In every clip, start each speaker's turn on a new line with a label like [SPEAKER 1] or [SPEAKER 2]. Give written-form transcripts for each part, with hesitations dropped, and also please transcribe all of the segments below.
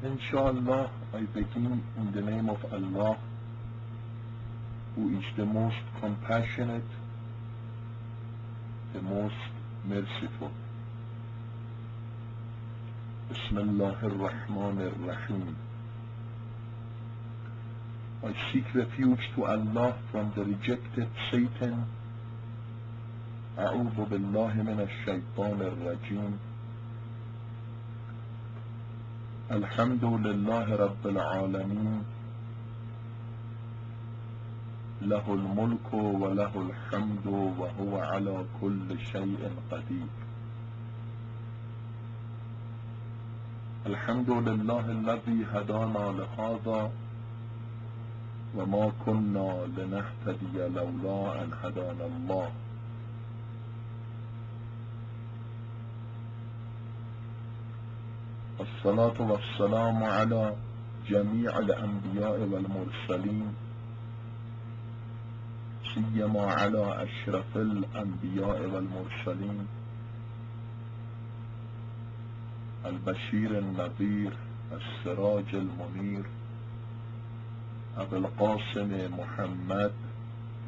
[SPEAKER 1] Inshallah, I begin in the name of Allah, who is the most compassionate, the most merciful. Bismillah ar-Rahman ar-Rahim. I seek refuge to Allah from the rejected Satan. A'udhu billahi minash shaitan ar-Rajim. Alhamdulillahi Rabbil Alameen. Lahul mulku wa lahul hamdu wa huwa ala kulli shay'in qadeer. Alhamdulillahi alladhi hadana lihadha wa ma kunna linahtadiya lawla an hadana Allah. الصلاة والسلام على جميع الأنبياء والمرسلين سيما على أشرف الأنبياء والمرسلين البشير النذير السراج المنير أبي القاسم محمد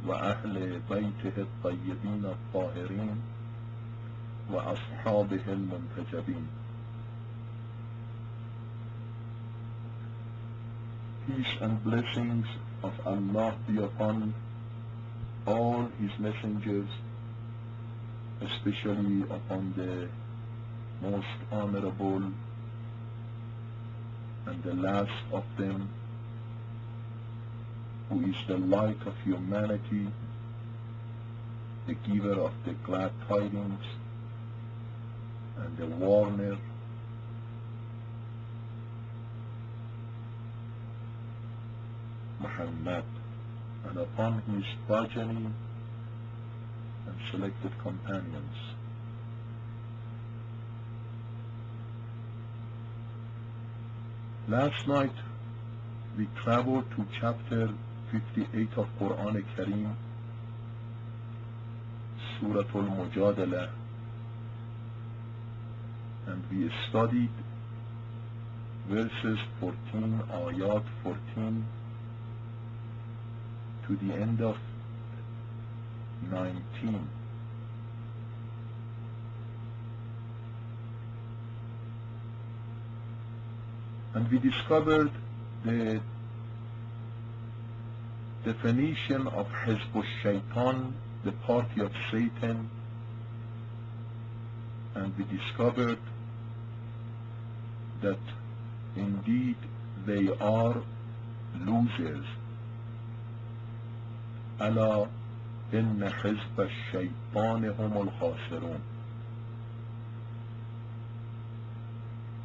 [SPEAKER 1] وأهل بيته الطيبين الطاهرين وأصحابه المنتجبين. Peace and blessings of Allah be upon all His messengers, especially upon the most honorable and the last of them, who is the light of humanity, the giver of the glad tidings and the warner, Muhammad, and upon his progeny and selected companions. Last night we traveled to chapter 58 of Quran Kareem, Surah Al-Mujadala, and we studied verses 14, ayat 14 to the end of 19. And we discovered the definition of Hezbo Shaitan, the party of Satan, and we discovered that indeed they are losers. ألا إن حزب الشيطان هم الخاسرون.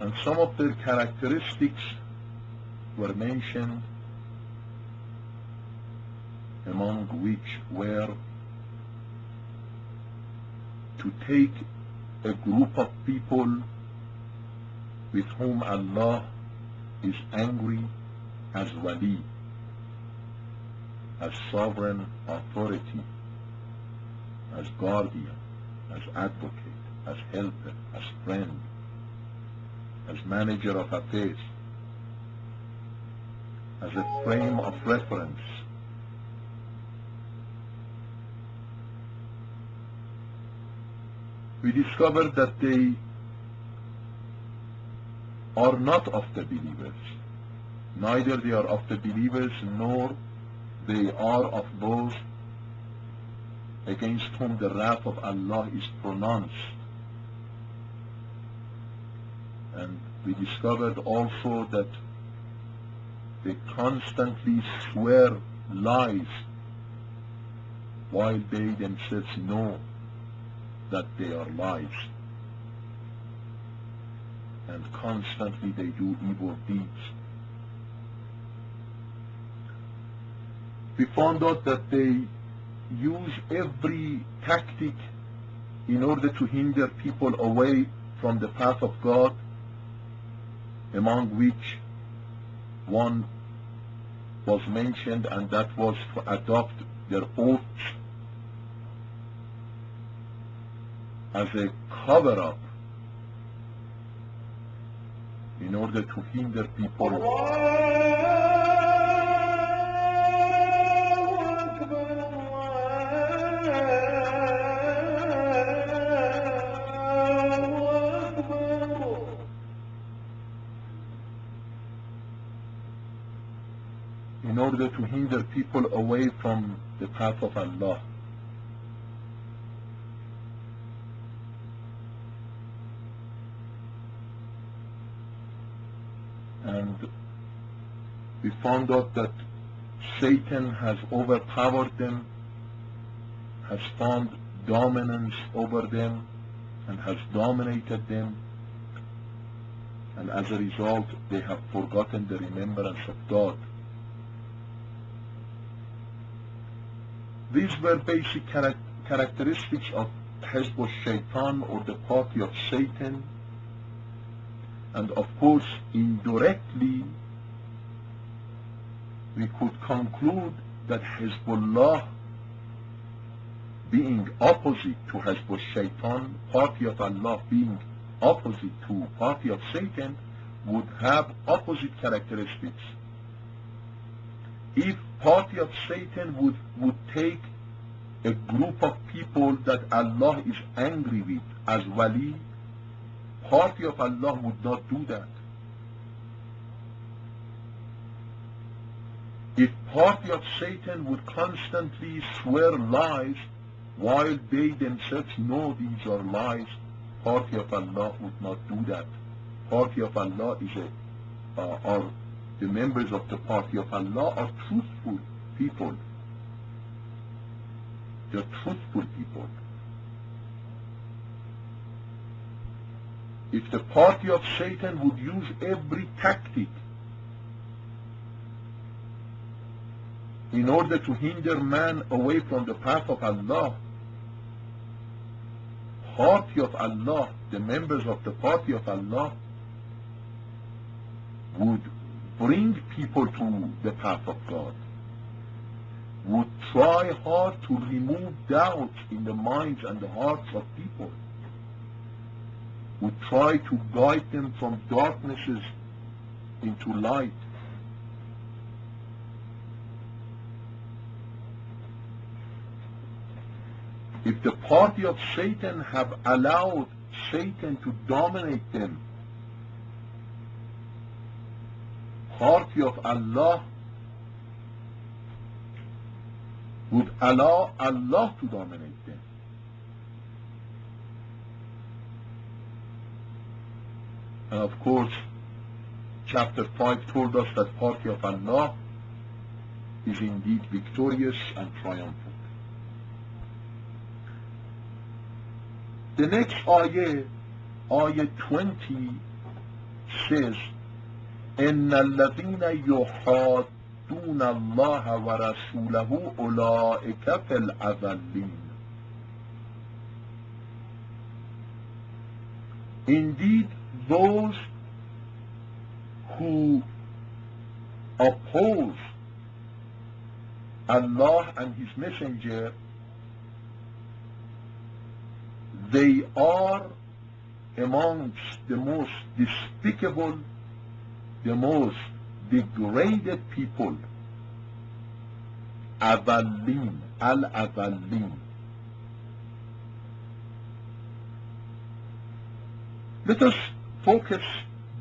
[SPEAKER 1] And some of their characteristics were mentioned, among which were to take a group of people with whom Allah is angry as wali, as sovereign authority, as guardian, as advocate, as helper, as friend, as manager of affairs, as a frame of reference. We discovered that they are not of the believers. Neither they are of the believers, nor they are of those against whom the wrath of Allah is pronounced. And we discovered also that they constantly swear lies while they themselves know that they are lies. And constantly they do evil deeds. We found out that they use every tactic in order to hinder people away from the path of God, among which one was mentioned, and that was to adopt their oaths as a cover-up in order to hinder people away from the path of Allah. And we found out that Satan has overpowered them, has found dominance over them, and has dominated them, and as a result they have forgotten the remembrance of God. These were basic characteristics of Hezbo Shaitan, or the party of Satan. And of course, indirectly, we could conclude that Hezbollah, being opposite to Hezbo Shaitan, party of Allah being opposite to party of Satan, would have opposite characteristics. If party of Satan would take a group of people that Allah is angry with as wali, party of Allah would not do that. If party of Satan would constantly swear lies while they themselves know these are lies, party of Allah would not do that. Party of Allah are the members of the party of Allah are truthful people. They're truthful people. If the party of Satan would use every tactic in order to hinder man away from the path of Allah, party of Allah, the members of the party of Allah, would bring people to the path of God, would try hard to remove doubts in the minds and the hearts of people, would try to guide them from darknesses into light. If the party of Satan have allowed Satan to dominate them, party of Allah would allow Allah to dominate them. And of course, chapter 5 told us that party of Allah is indeed victorious and triumphant. The next ayah, ayah 20, says, إِنَّ الَّذِينَ يُحَادُّونَ اللَّهَ وَرَسُولَهُ أُولَٰئِكَ فِي الْأَذَلِّينَ. Indeed, those who oppose Allah and His Messenger, they are amongst the most despicable, the most degraded people. Adallin, al-adallin. Let us focus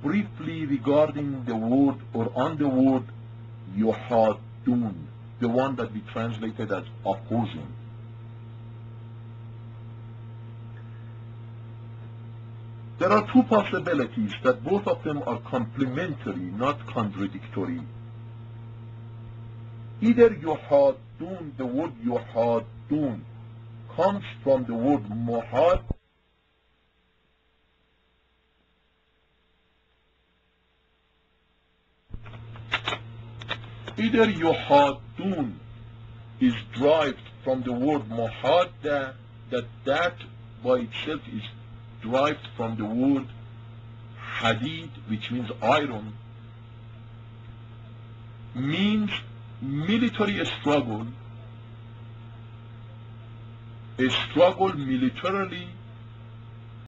[SPEAKER 1] briefly regarding the word, or on the word yuhadun, the one that we translated as opposing. There are two possibilities that both of them are complementary, not contradictory. Either yuhadun, the word yuhadun, comes from the word muhad, either yuhadun is derived from the word muhadda, that by itself is derived from the word hadid, which means iron, means military struggle, a struggle militarily